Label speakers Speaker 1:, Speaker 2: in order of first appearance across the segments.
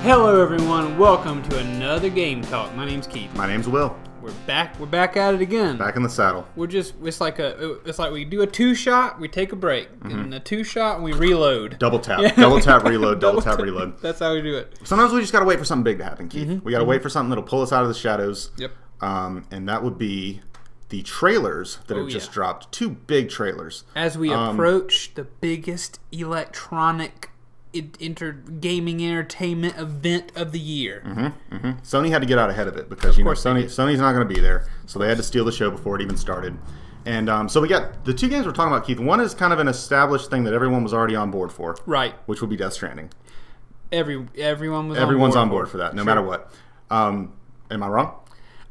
Speaker 1: Hello everyone, welcome to another Game Talk. My name's Keith.
Speaker 2: My name's Will.
Speaker 1: We're back at it again.
Speaker 2: Back in the saddle.
Speaker 1: It's like we do a two-shot, we take a break, and a two-shot and we reload.
Speaker 2: Double tap, double tap, reload, double tap, reload.
Speaker 1: That's how we do it.
Speaker 2: Sometimes we just gotta wait for something big to happen, Keith. We gotta wait for something that'll pull us out of the shadows.
Speaker 1: Yep.
Speaker 2: And that would be the trailers that have just dropped. Two big trailers.
Speaker 1: As we approach the biggest electronic gaming entertainment event of the year.
Speaker 2: Sony had to get out ahead of it because Sony's not going to be there, so they had to steal the show before it even started. And so we got the two games we're talking about, Keith. One is kind of an established thing that everyone was already on board for,
Speaker 1: right?
Speaker 2: Which would be Death Stranding.
Speaker 1: Everyone's on board
Speaker 2: for that, no matter what. Am I wrong?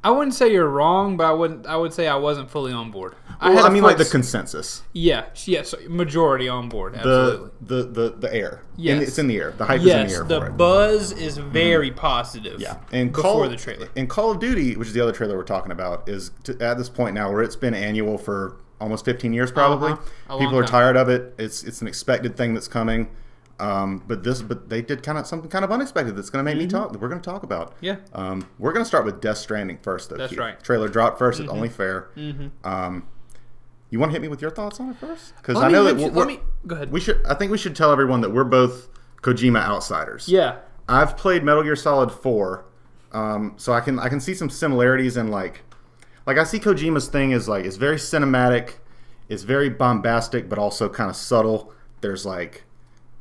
Speaker 1: I wouldn't say you're wrong, but I would say I wasn't fully on board.
Speaker 2: Well, like the consensus.
Speaker 1: Yes, majority on board. Absolutely.
Speaker 2: The air.
Speaker 1: Yes,
Speaker 2: it's in the air. The hype is in the air.
Speaker 1: Yes, the buzz is very positive.
Speaker 2: Yeah, and
Speaker 1: before the trailer.
Speaker 2: And Call of Duty, which is the other trailer we're talking about, is at this point now where it's been annual for almost 15 years probably. People are tired of it. It's an expected thing that's coming. But they did something kind of unexpected that's going to make me talk. That we're going to talk about.
Speaker 1: Yeah.
Speaker 2: We're going to start with Death Stranding first, though.
Speaker 1: That's
Speaker 2: Keith.
Speaker 1: right.
Speaker 2: Trailer dropped first. It's only fair. You want to hit me with your thoughts on it first? Because I know that
Speaker 1: go ahead.
Speaker 2: I think we should tell everyone that we're both Kojima outsiders.
Speaker 1: Yeah.
Speaker 2: I've played Metal Gear Solid 4, so I can see some similarities in like I see Kojima's thing is like it's very cinematic, it's very bombastic, but also kind of subtle. There's like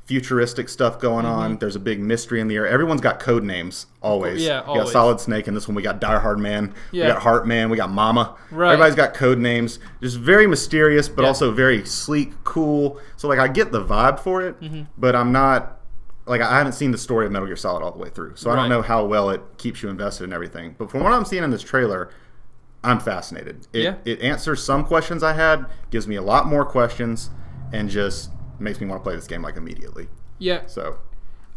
Speaker 2: futuristic stuff going on. There's a big mystery in the air. Everyone's got code names always.
Speaker 1: Yeah,
Speaker 2: always. We got Solid Snake in this one. We got Die Hard Man.
Speaker 1: Yeah.
Speaker 2: We got Heart Man. We got Mama.
Speaker 1: Right.
Speaker 2: Everybody's got code names. Just very mysterious, but also very sleek, cool. So like I get the vibe for it, but I'm not like I haven't seen the story of Metal Gear Solid all the way through, so I don't know how well it keeps you invested in everything. But from what I'm seeing in this trailer, I'm fascinated. It answers some questions I had, gives me a lot more questions, and just makes me want to play this game like immediately.
Speaker 1: Yeah.
Speaker 2: So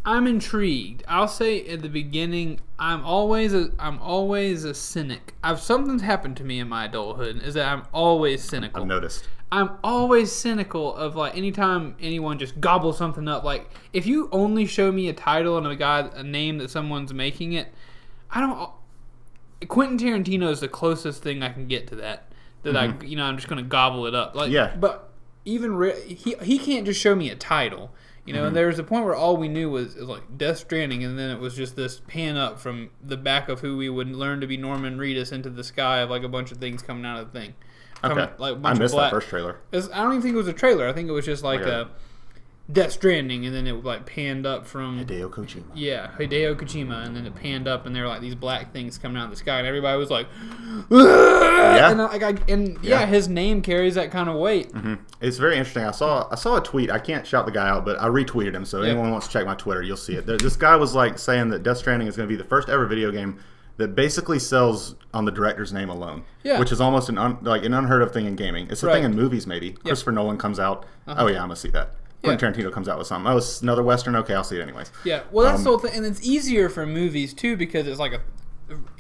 Speaker 1: I'm intrigued. I'll say at the beginning, I'm always a cynic. Something's happened to me in my adulthood is that I'm always cynical.
Speaker 2: I've noticed.
Speaker 1: I'm always cynical of like anytime anyone just gobbles something up. Like if you only show me a title and a name that someone's making it, Quentin Tarantino is the closest thing I can get to that. I'm just gonna gobble it up. Like but. Even he can't just show me a title, and there was a point where all we knew was like Death Stranding, and then it was just this pan up from the back of who we would learn to be Norman Reedus into the sky of like a bunch of things coming out of the thing.
Speaker 2: I missed that first trailer.
Speaker 1: I don't even think it was a trailer. I think it was just like a Death Stranding, and then it like panned up from
Speaker 2: Hideo Kojima.
Speaker 1: Yeah, Hideo Kojima, and then it panned up, and there were like these black things coming out of the sky, and everybody was like, his name carries that kind of weight.
Speaker 2: It's very interesting. I saw a tweet. I can't shout the guy out, but I retweeted him. So anyone wants to check my Twitter, you'll see it. This guy was like saying that Death Stranding is going to be the first ever video game that basically sells on the director's name alone, which is almost an unheard of thing in gaming. It's a thing in movies maybe. Christopher Nolan comes out. Oh yeah, I'm gonna see that. Quentin Tarantino comes out with something. Oh, it's another Western? Okay, I'll see it anyways. Yeah,
Speaker 1: well, that's the whole thing. And it's easier for movies, too, because it's like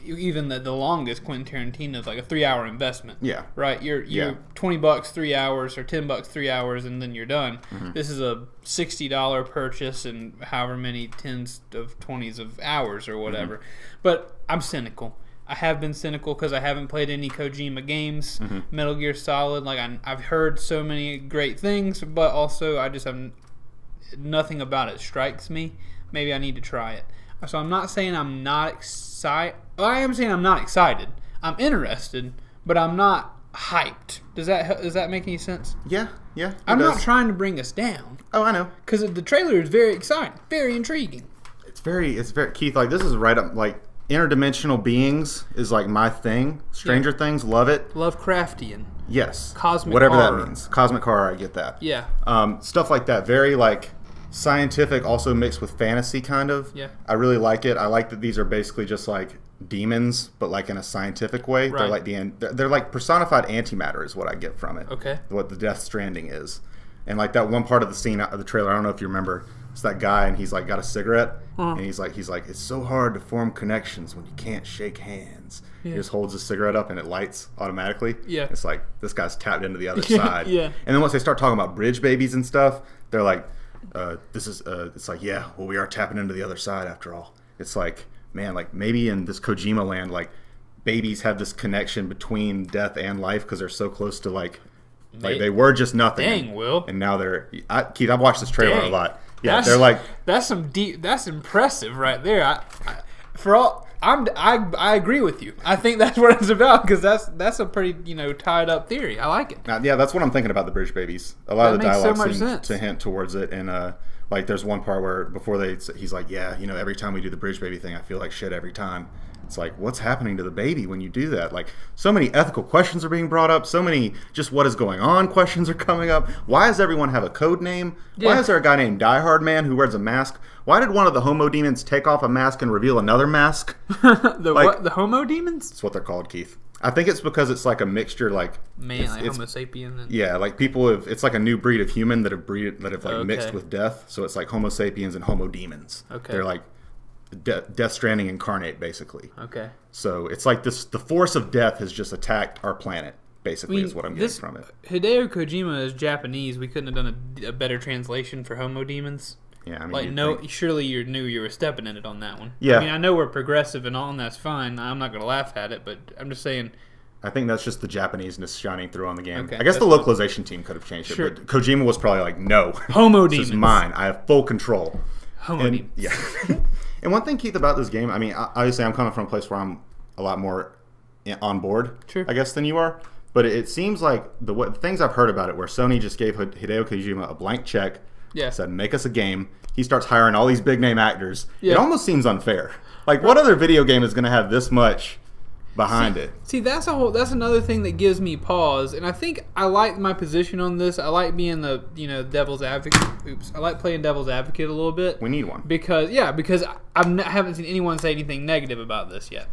Speaker 1: even the longest Quentin Tarantino is like a 3-hour investment. Yeah. Right? You're $20, 3 hours, or $10, 3 hours, and then you're done. This is a $60 purchase and however many tens of 20s of hours or whatever. But I'm cynical. I have been cynical because I haven't played any Kojima games. Metal Gear Solid, like I've heard so many great things, but also I just have nothing about it strikes me. Maybe I need to try it. So I'm not saying I'm not excited. Well, I am saying I'm not excited. I'm interested, but I'm not hyped. Does that make any sense?
Speaker 2: Yeah.
Speaker 1: I'm not trying to bring us down.
Speaker 2: Oh, I know.
Speaker 1: Because the trailer is very exciting, very intriguing.
Speaker 2: It's very Keith. Like this is right up like. Interdimensional beings is like my thing. Stranger Things, love it.
Speaker 1: Lovecraftian.
Speaker 2: Yes.
Speaker 1: Cosmic
Speaker 2: whatever
Speaker 1: horror.
Speaker 2: That means. Cosmic horror, I get that.
Speaker 1: Yeah.
Speaker 2: Stuff like that. Very like scientific, also mixed with fantasy kind of.
Speaker 1: Yeah.
Speaker 2: I really like it. I like that these are basically just like demons, but like in a scientific way.
Speaker 1: Right.
Speaker 2: They're like personified antimatter is what I get from it.
Speaker 1: Okay.
Speaker 2: What the Death Stranding is. And like that one part of the scene of the trailer, I don't know if you remember, it's that guy and he's like got a cigarette and he's like it's so hard to form connections when you can't shake hands. He just holds his cigarette up and it lights automatically. Yeah. It's like this guy's tapped into the other side. Yeah. And then once they start talking about bridge babies and stuff, they're like, it's like, yeah, well, we are tapping into the other side after all. it's like, man, like maybe in this Kojima land, like babies have this connection between death and life because they're so close to like they were just nothing.
Speaker 1: Dang, Will.
Speaker 2: And now Keith, I've watched this trailer a lot. Yeah,
Speaker 1: they're like, that's impressive right there. I agree with you. I think that's what it's about because that's a pretty tied up theory. I like it.
Speaker 2: Yeah, that's what I'm thinking about the bridge babies. A lot of the dialogue seems to hint towards it, and like there's one part where before he's like, yeah, every time we do the bridge baby thing, I feel like shit every time. It's like, what's happening to the baby when you do that? Like, so many ethical questions are being brought up. So many just what is going on questions are coming up. Why does everyone have a code name? Yeah. Why is there a guy named Die Hard Man who wears a mask? Why did one of the homo demons take off a mask and reveal another mask?
Speaker 1: The homo demons?
Speaker 2: That's what they're called, Keith. I think it's because it's like a mixture, like
Speaker 1: Homo sapien.
Speaker 2: Yeah, like people have. It's like a new breed of human that have mixed with death. So it's like Homo sapiens and Homo demons.
Speaker 1: Okay,
Speaker 2: they're like Death Stranding incarnate, basically.
Speaker 1: Okay.
Speaker 2: So it's like the force of death has just attacked our planet, basically, is what I'm getting from it.
Speaker 1: Hideo Kojima is Japanese. We couldn't have done a better translation for homo demons.
Speaker 2: Yeah, I mean,
Speaker 1: surely you knew you were stepping in it on that one.
Speaker 2: Yeah.
Speaker 1: I mean, I know we're progressive and all, and that's fine. I'm not going to laugh at it, but I'm just saying.
Speaker 2: I think that's just the Japaneseness shining through on the game.
Speaker 1: Okay,
Speaker 2: I guess the localization team could have changed it, but Kojima was probably like, no.
Speaker 1: Homo demons.
Speaker 2: This is mine. I have full control.
Speaker 1: Homo demons.
Speaker 2: Yeah. And one thing, Keith, about this game, I mean, obviously I'm coming from a place where I'm a lot more on board, I guess, than you are. But it seems like the things I've heard about it, where Sony just gave Hideo Kojima a blank check, said, make us a game. He starts hiring all these big-name actors. Yeah. It almost seems unfair. Like, what other video game is going to have this much behind it?
Speaker 1: See, that's another thing that gives me pause, and I think I like my position on this. I like being the devil's advocate. I like playing devil's advocate a little bit.
Speaker 2: We need one
Speaker 1: because I haven't seen anyone say anything negative about this yet.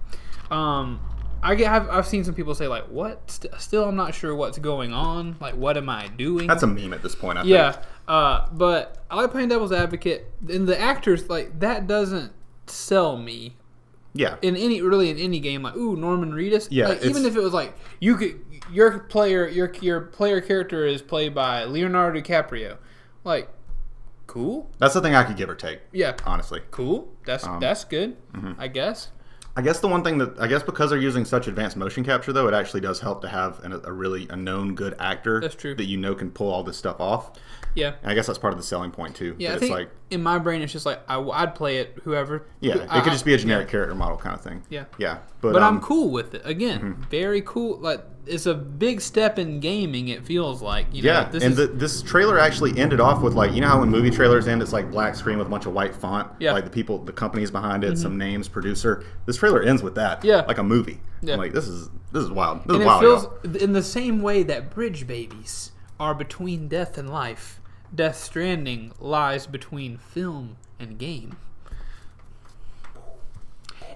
Speaker 1: I've seen some people say like, what? Still, I'm not sure what's going on. Like, what am I doing?
Speaker 2: That's a meme at this point. I think.
Speaker 1: But I like playing devil's advocate, and the actors that doesn't sell me.
Speaker 2: Yeah.
Speaker 1: In any game, like Norman Reedus.
Speaker 2: Yeah.
Speaker 1: Like, even if it was like your player character is played by Leonardo DiCaprio, like, cool.
Speaker 2: That's the thing I could give or take.
Speaker 1: Yeah.
Speaker 2: Honestly.
Speaker 1: Cool. That's good. Mm-hmm. I guess.
Speaker 2: I guess the one thing because they're using such advanced motion capture, though, it actually does help to have a known good actor.
Speaker 1: That's true.
Speaker 2: That can pull all this stuff off.
Speaker 1: Yeah.
Speaker 2: And I guess that's part of the selling point too.
Speaker 1: Yeah, I think like, in my brain it's just like I'd play it whoever.
Speaker 2: Yeah, it could just be a generic character model kind of thing.
Speaker 1: Yeah.
Speaker 2: Yeah.
Speaker 1: But I'm cool with it. Again, very cool. Like, it's a big step in gaming, it feels like.
Speaker 2: This trailer actually ended off with, like, how when movie trailers end, it's like black screen with a bunch of white font.
Speaker 1: Yeah.
Speaker 2: Like the companies behind it, some names, producer. This trailer ends with that.
Speaker 1: Yeah.
Speaker 2: Like a movie.
Speaker 1: Yeah.
Speaker 2: I'm like, this is wild.
Speaker 1: This is wild, it feels in the same way that bridge babies are between death and life. Death Stranding lies between film and game.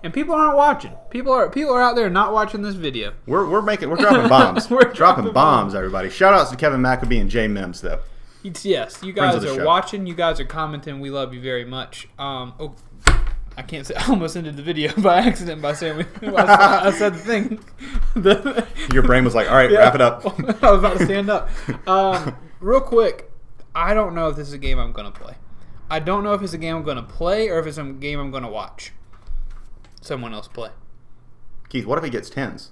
Speaker 1: And people aren't watching. People are out there not watching this video.
Speaker 2: We're dropping bombs. We're dropping bombs, everybody. Shout outs to Kevin McAbee and Jay Mims, though.
Speaker 1: Yes, you guys are watching. You guys are commenting. We love you very much. I can't say. I almost ended the video by accident by saying I said the thing.
Speaker 2: Your brain was like, all right, wrap it up.
Speaker 1: I was about to stand up. Real quick. I don't know if this is a game I'm going to play. I don't know if it's a game I'm going to play or if it's a game I'm going to watch someone else play.
Speaker 2: Keith, what if it gets 10s?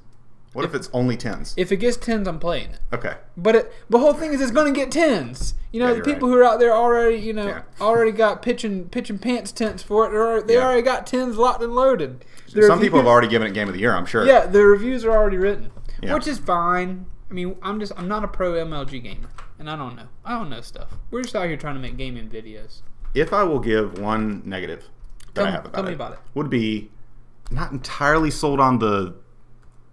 Speaker 2: What if it's only 10s?
Speaker 1: If it gets 10s, I'm playing it.
Speaker 2: Okay.
Speaker 1: But the whole thing is it's going to get 10s. The people who are out there already, already got pitching pants tents for it. They already got 10s locked and loaded.
Speaker 2: Some people have already given it Game of the Year, I'm sure.
Speaker 1: Yeah, the reviews are already written, which is fine. I mean, I'm not a pro MLG gamer, and I don't know stuff. We're just out here trying to make gaming videos.
Speaker 2: If I will give one negative that I have about it,
Speaker 1: tell me about it.
Speaker 2: Would be not entirely sold on the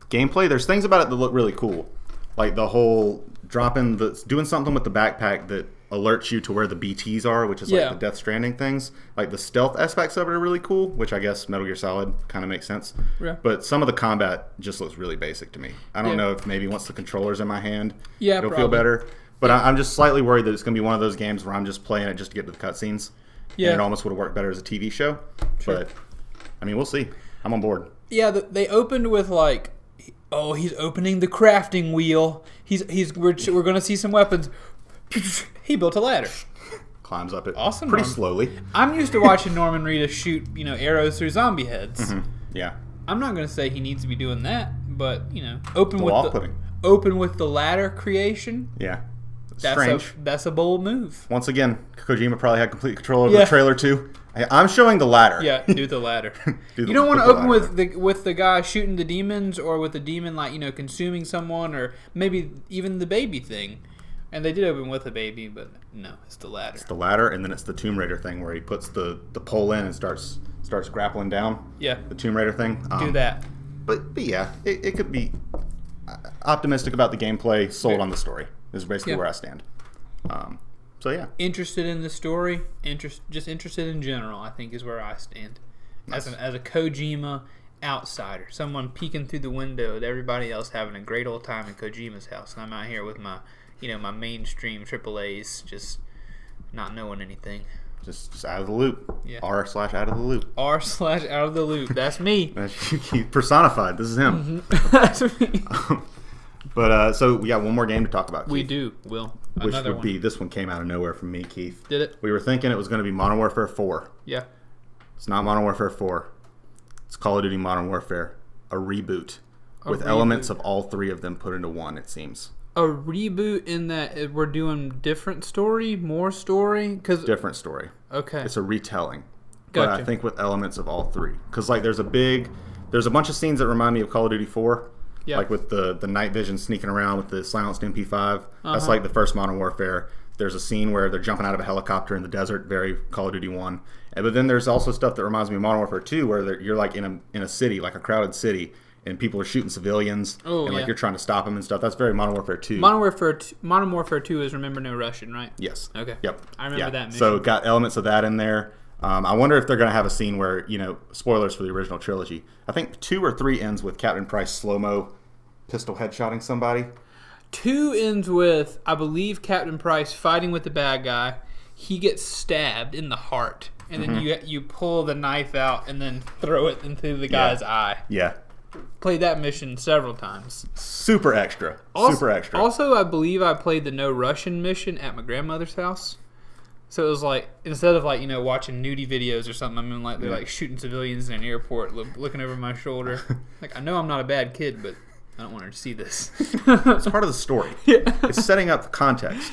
Speaker 2: gameplay. There's things about it that look really cool, like the whole doing something with the backpack that alerts you to where the BTs are, which is like the Death Stranding things. Like the stealth aspects of it are really cool, which I guess Metal Gear Solid kind of makes sense.
Speaker 1: Yeah.
Speaker 2: But some of the combat just looks really basic to me. I don't know if maybe once the controller's in my hand, it'll feel better. But I'm just slightly worried that it's going to be one of those games where I'm just playing it just to get to the cutscenes. Yeah. And it almost would have worked better as a TV show. Sure. But, I mean, we'll see. I'm on board.
Speaker 1: Yeah, they opened with like, he's opening the crafting wheel. We're going to see some weapons. He built a ladder.
Speaker 2: climbs up it
Speaker 1: awesome,
Speaker 2: pretty slowly.
Speaker 1: I'm used to watching Norman Reedus shoot, arrows through zombie heads.
Speaker 2: Mm-hmm. Yeah.
Speaker 1: I'm not going to say he needs to be doing that, but, open with the ladder creation.
Speaker 2: Yeah. Strange.
Speaker 1: That's a bold move.
Speaker 2: Once again, Kojima probably had complete control over the trailer too. I'm showing the ladder.
Speaker 1: Yeah, do the ladder. You don't want to open with the guy shooting the demons, or with the demon consuming someone, or maybe even the baby thing. And they did open with a baby, but no, it's the ladder.
Speaker 2: It's the ladder, and then it's the Tomb Raider thing where he puts the pole in and starts grappling down.
Speaker 1: Yeah,
Speaker 2: the Tomb Raider thing.
Speaker 1: Do that.
Speaker 2: But yeah, it could be optimistic about the gameplay, sold on the story. This is basically where I stand. So yeah,
Speaker 1: interested in the story, just interested in general, I think is where I stand. Nice. As a Kojima outsider, someone peeking through the window at everybody else having a great old time in Kojima's house, and I'm out here with my my mainstream AAAs, just not knowing anything.
Speaker 2: Just out of the loop.
Speaker 1: Yeah.
Speaker 2: R/out of the loop.
Speaker 1: R/out of the loop. That's me.
Speaker 2: He personified. This is him.
Speaker 1: Mm-hmm. That's me.
Speaker 2: But so we got one more game to talk about, Keith.
Speaker 1: We do, Will.
Speaker 2: Which would be, this one came out of nowhere from me, Keith.
Speaker 1: Did it?
Speaker 2: We were thinking it was going to be Modern Warfare 4.
Speaker 1: Yeah.
Speaker 2: It's not Modern Warfare 4. It's Call of Duty Modern Warfare. A reboot. With elements of all three of them put into one, it seems.
Speaker 1: A reboot in that we're doing different story, more story?
Speaker 2: Different story.
Speaker 1: Okay.
Speaker 2: It's a retelling.
Speaker 1: Gotcha.
Speaker 2: But I think with elements of all three. Because there's a bunch of scenes that remind me of Call of Duty 4. Yeah. Like with the night vision sneaking around with the silenced MP5. That's like the first Modern Warfare. There's a scene where they're jumping out of a helicopter in the desert, very Call of Duty 1. But then there's also stuff that reminds me of Modern Warfare 2, where you're like in a city, like a crowded city, and people are shooting civilians, and you're trying to stop them and stuff. That's very Modern Warfare 2. Modern
Speaker 1: Warfare 2 is Remember No Russian, right?
Speaker 2: Yes.
Speaker 1: Okay.
Speaker 2: Yep.
Speaker 1: I remember that mission.
Speaker 2: So got elements of that in there. I wonder if they're going to have a scene where, spoilers for the original trilogy. I think 2 or 3 ends with Captain Price slow-mo pistol headshotting somebody.
Speaker 1: 2 ends with, I believe, Captain Price fighting with the bad guy. He gets stabbed in the heart, and then you pull the knife out and then throw it into the guy's eye.
Speaker 2: Yeah.
Speaker 1: Played that mission several times.
Speaker 2: Super extra. Super extra.
Speaker 1: Also, I believe I played the No Russian mission at my grandmother's house. So it was like, instead of watching nudie videos or something, I'm in they're shooting civilians in an airport, looking over my shoulder. I know I'm not a bad kid, but I don't want her to see this.
Speaker 2: It's part of the story. Yeah. It's setting up the context,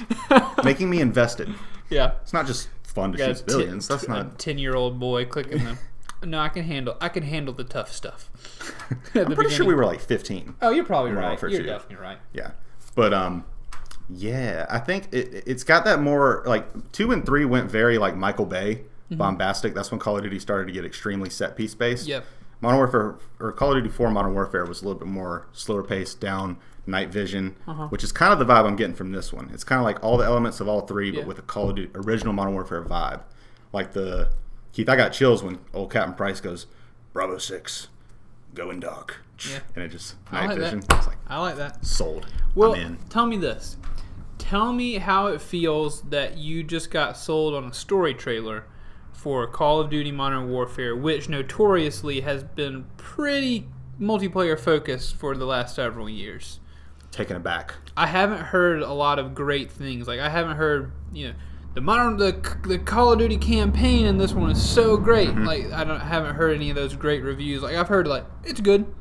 Speaker 2: making me invested.
Speaker 1: Yeah.
Speaker 2: It's not just fun to shoot civilians. That's not
Speaker 1: a 10-year-old boy clicking them. No, I can handle the tough stuff.
Speaker 2: I'm pretty sure we were 15.
Speaker 1: Oh, you're probably right. You're definitely right.
Speaker 2: Yeah. But yeah, I think it's got that more 2 and 3 went very Michael Bay, bombastic. That's when Call of Duty started to get extremely set piece based.
Speaker 1: Yep.
Speaker 2: Modern Warfare, or Call of Duty 4 Modern Warfare, was a little bit more slower paced, down, night vision, which is kind of the vibe I'm getting from this one. It's kind of like all the elements of all three, but with a Call of Duty original Modern Warfare vibe. Keith, I got chills when old Captain Price goes, Bravo 6, going dark. Yeah. And it just, night vision.
Speaker 1: It's I like that.
Speaker 2: Sold.
Speaker 1: Well,
Speaker 2: I'm in.
Speaker 1: Tell me this. Tell me how it feels that you just got sold on a story trailer for Call of Duty Modern Warfare, which notoriously has been pretty multiplayer focused for the last several years.
Speaker 2: Taken aback.
Speaker 1: I haven't heard a lot of great things. I haven't heard, the Call of Duty campaign in this one is so great. I haven't heard any of those great reviews. I've heard it's good.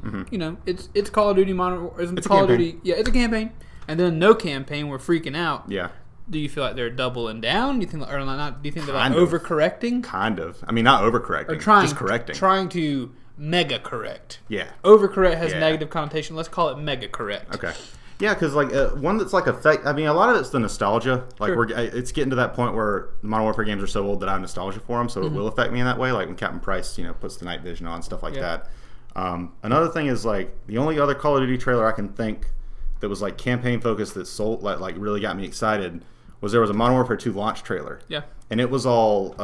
Speaker 1: It's Call of Duty Modern. It's Call of Duty. Yeah, it's a campaign. And then no campaign, we're freaking out.
Speaker 2: Yeah.
Speaker 1: Do you feel like they're doubling down? Do you think, or not? Do you think they're overcorrecting?
Speaker 2: Kind of. I mean, not overcorrecting. Or just correcting.
Speaker 1: Trying to mega correct.
Speaker 2: Yeah.
Speaker 1: Overcorrect has negative connotation. Let's call it mega correct.
Speaker 2: Okay. Yeah, because one that's effect. I mean, a lot of it's the nostalgia. It's getting to that point where the Modern Warfare games are so old that I have nostalgia for them, so it will affect me in that way. Like when Captain Price, puts the night vision on, stuff like that. Another thing is the only other Call of Duty trailer I can think that was campaign focused that sold really got me excited was there was a Modern Warfare 2 launch trailer.
Speaker 1: Yeah.
Speaker 2: And it was all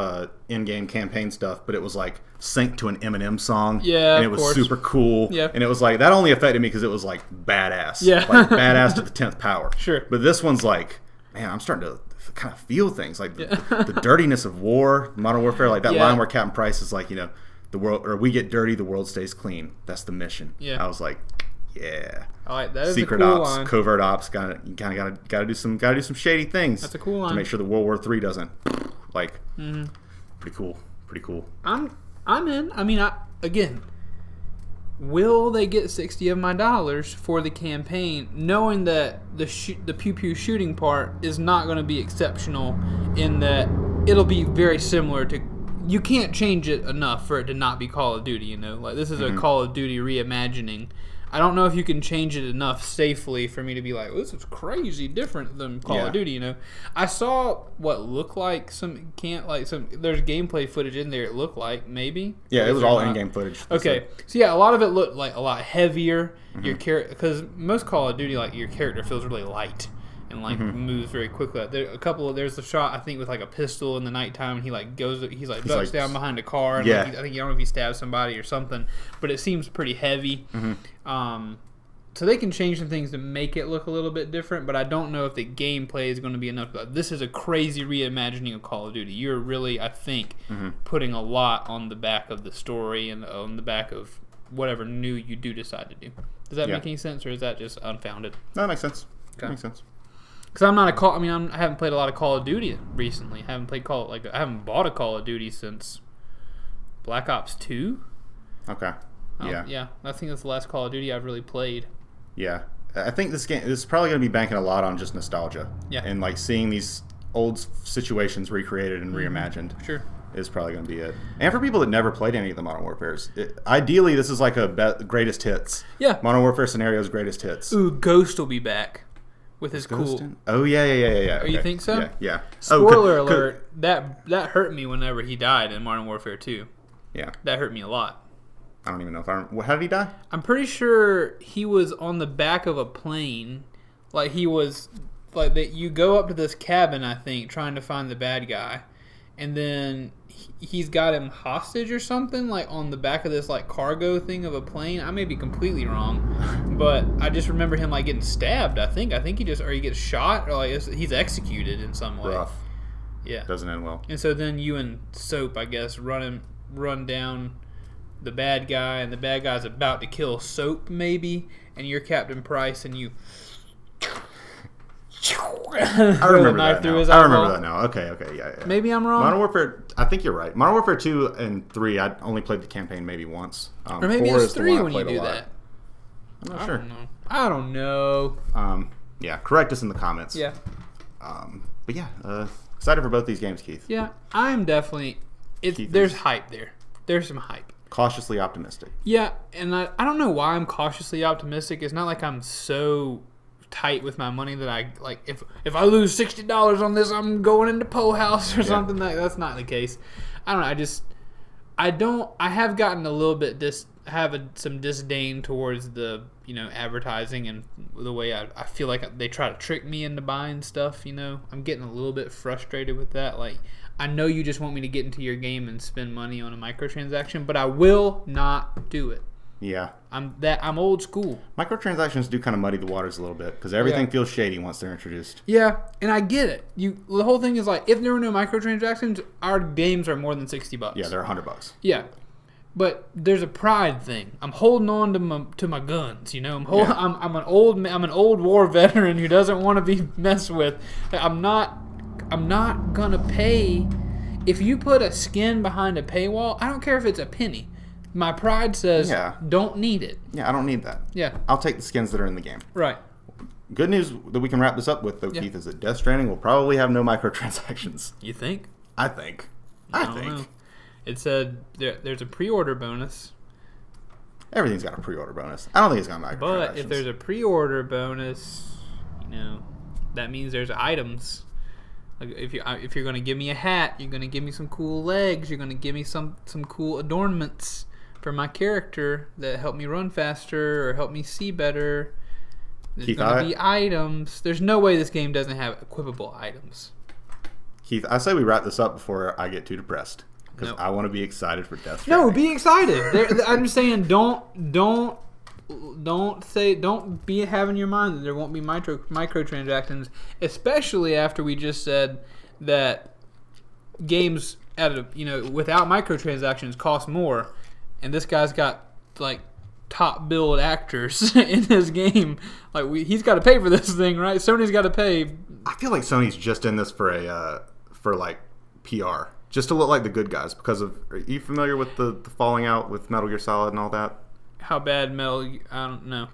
Speaker 2: in-game campaign stuff, but it was synced to an Eminem song.
Speaker 1: Yeah,
Speaker 2: and it was super cool.
Speaker 1: Yeah.
Speaker 2: And it was that only affected me because it was badass.
Speaker 1: Yeah.
Speaker 2: Badass to the 10th power.
Speaker 1: Sure.
Speaker 2: But this one's man, I'm starting to kind of feel things the dirtiness of war, Modern Warfare, that line where Captain Price is the world, or we get dirty, the world stays clean. That's the mission.
Speaker 1: Yeah.
Speaker 2: I was yeah.
Speaker 1: All right, that is
Speaker 2: Secret
Speaker 1: a cool
Speaker 2: ops,
Speaker 1: line.
Speaker 2: Covert ops, gotta do some shady things.
Speaker 1: That's a cool line
Speaker 2: to make sure the World War III doesn't Like, pretty cool. Pretty cool.
Speaker 1: I'm in. I mean, again, will they get $60 of my dollars for the campaign, knowing that the pew pew shooting part is not going to be exceptional, in that it'll be very similar to. You can't change it enough for it to not be Call of Duty. You know, like this is a Call of Duty reimagining. I don't know if you can change it enough safely for me to be like, this is crazy different than Call of Duty, you know. I saw what looked like there's gameplay footage in there, it looked like, maybe.
Speaker 2: Yeah, it was all in-game footage.
Speaker 1: Okay. So yeah, a lot of it looked like a lot heavier. Your character, because most Call of Duty, like, your character feels really light and like moves very quickly. There's a shot, I think, with like a pistol in the nighttime, and he ducks down behind a car, and I don't know if he stabs somebody or something, but it seems pretty heavy. So they can change some things to make it look a little bit different, but I don't know if the gameplay is going to be enough. This is a crazy reimagining of Call of Duty. You're really, I think, putting a lot on the back of the story and on the back of whatever new you do decide to do. Does that make any sense, or is that just unfounded?
Speaker 2: No, that makes sense. That makes sense.
Speaker 1: Because I haven't played a lot of Call of Duty recently. I haven't bought a Call of Duty since Black Ops 2.
Speaker 2: Okay.
Speaker 1: Yeah. I think that's the last Call of Duty I've really played.
Speaker 2: Yeah. I think this game is probably going to be banking a lot on just nostalgia. Yeah. And like seeing these old situations recreated and reimagined.
Speaker 1: Sure.
Speaker 2: Is probably going to be it. And for people that never played any of the Modern Warfares, ideally this is like a greatest hits.
Speaker 1: Yeah.
Speaker 2: Modern Warfare scenarios, greatest hits.
Speaker 1: Ooh, Ghost will be back. With his cool.
Speaker 2: Oh yeah.
Speaker 1: Oh, you think so?
Speaker 2: Yeah.
Speaker 1: Spoiler alert! That hurt me whenever he died in Modern Warfare 2.
Speaker 2: Yeah.
Speaker 1: That hurt me a lot.
Speaker 2: I don't even know how did he die?
Speaker 1: I'm pretty sure he was on the back of a plane. Like he was like that. You go up to this cabin, I think, trying to find the bad guy, and then he's got him hostage or something, like on the back of this like cargo thing of a plane. I may be completely wrong, but I just remember him like getting stabbed. I think he gets shot, or like he's executed in some way.
Speaker 2: Rough.
Speaker 1: Yeah.
Speaker 2: Doesn't end well.
Speaker 1: And so then you and Soap, I guess, run down the bad guy, and the bad guy's about to kill Soap maybe, and you're Captain Price, and you.
Speaker 2: I remember that now. Okay, yeah.
Speaker 1: Maybe I'm wrong.
Speaker 2: Modern Warfare, I think you're right. Modern Warfare 2 and 3, I only played the campaign maybe once.
Speaker 1: Or maybe it's 3 when you do that.
Speaker 2: I'm not sure.
Speaker 1: I don't know.
Speaker 2: Yeah, correct us in the comments.
Speaker 1: Yeah.
Speaker 2: But yeah, excited for both these games, Keith.
Speaker 1: Yeah, I'm definitely. There's hype there. There's some hype.
Speaker 2: Cautiously optimistic.
Speaker 1: Yeah, and I don't know why I'm cautiously optimistic. It's not like I'm so tight with my money that I like if I lose $60 on this, I'm going into Po House or something. That's not the case. I don't know. I have gotten a little bit some disdain towards the advertising and the way I feel like they try to trick me into buying stuff. I'm getting a little bit frustrated with that. Like, I know you just want me to get into your game and spend money on a microtransaction, but I will not do it.
Speaker 2: Yeah.
Speaker 1: I'm old school.
Speaker 2: Microtransactions do kind of muddy the waters a little bit because everything feels shady once they're introduced.
Speaker 1: Yeah, and I get it. The whole thing is like, if there were no microtransactions, our games are more than $60.
Speaker 2: Yeah, they're $100.
Speaker 1: Yeah. But there's a pride thing. I'm holding on to my guns, I'm an old war veteran who doesn't want to be messed with. I'm not gonna pay. If you put a skin behind a paywall, I don't care if it's a penny. My pride says, don't need it.
Speaker 2: Yeah, I don't need that.
Speaker 1: Yeah.
Speaker 2: I'll take the skins that are in the game.
Speaker 1: Right.
Speaker 2: Good news that we can wrap this up with, though, Keith, is that Death Stranding will probably have no microtransactions.
Speaker 1: You think?
Speaker 2: I think.
Speaker 1: I don't know. It said there's a pre-order bonus.
Speaker 2: Everything's got a pre-order bonus. I don't think it's got microtransactions.
Speaker 1: But if there's a pre-order bonus, that means there's items. Like if you're going to give me a hat, you're going to give me some cool legs, you're going to give me some cool adornments for my character that help me run faster or help me see better. There's going to be items. There's no way this game doesn't have equipable items.
Speaker 2: Keith, I say we wrap this up before I get too depressed because I want to be excited for Death Stranding.
Speaker 1: No, be excited. I'm just saying, don't be having your mind that there won't be microtransactions, especially after we just said that games without microtransactions cost more, and this guy's got like top billed actors in his game. Like he's got to pay for this thing, right? Sony's got to pay.
Speaker 2: I feel like Sony's just in this for PR, just to look like the good guys. Because of, are you familiar with the falling out with Metal Gear Solid and all that?
Speaker 1: How bad I don't know.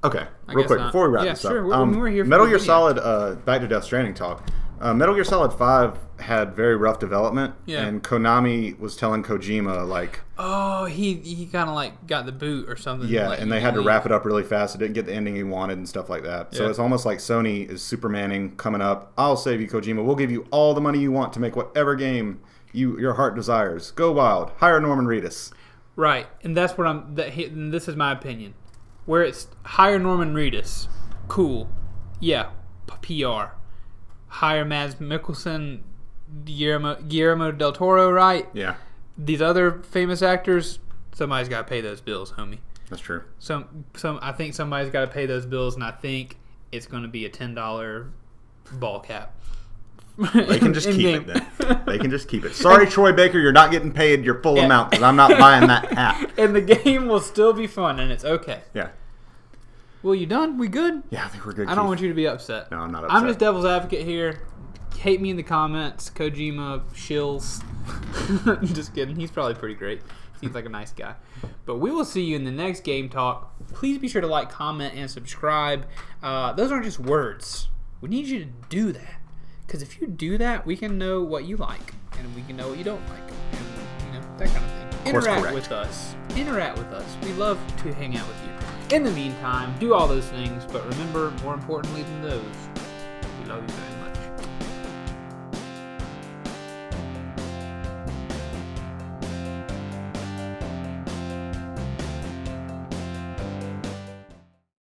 Speaker 2: Okay, real quick, before we wrap this up.
Speaker 1: We're here for
Speaker 2: Metal Gear Solid, back to Death Stranding talk. Metal Gear Solid 5 had very rough development, and Konami was telling Kojima, like...
Speaker 1: Oh, he kind of, like, got the boot or something.
Speaker 2: Yeah,
Speaker 1: like,
Speaker 2: and they had to wrap it up really fast. It didn't get the ending he wanted and stuff like that. So it's almost like Sony is Supermaning coming up. I'll save you, Kojima. We'll give you all the money you want to make whatever game your heart desires. Go wild. Hire Norman Reedus.
Speaker 1: Right, and that's what and this is my opinion. Where it's hire Norman Reedus, cool, yeah, PR. Hire Mads Mikkelsen, Guillermo del Toro, right?
Speaker 2: Yeah.
Speaker 1: These other famous actors, somebody's got to pay those bills, homie.
Speaker 2: That's true.
Speaker 1: I think somebody's got to pay those bills, and I think it's going to be a $10 ball cap.
Speaker 2: They can just keep it then. They can just keep it. Sorry, Troy Baker, you're not getting paid your full amount because I'm not buying that hat.
Speaker 1: And the game will still be fun, and it's okay.
Speaker 2: Yeah.
Speaker 1: Well, you done? We good?
Speaker 2: Yeah, I think we're good.
Speaker 1: I don't want you to be upset.
Speaker 2: No, I'm not upset.
Speaker 1: I'm just devil's advocate here. Hate me in the comments. Kojima shills. Just kidding. He's probably pretty great. Seems like a nice guy. But we will see you in the next Game Talk. Please be sure to like, comment, and subscribe. Those aren't just words. We need you to do that. Because if you do that, we can know what you like. And we can know what you don't like. And, that kind of thing. Interact with us. Interact with us. We love to hang out with you. In the meantime, do all those things. But remember, more importantly than those, we love you guys.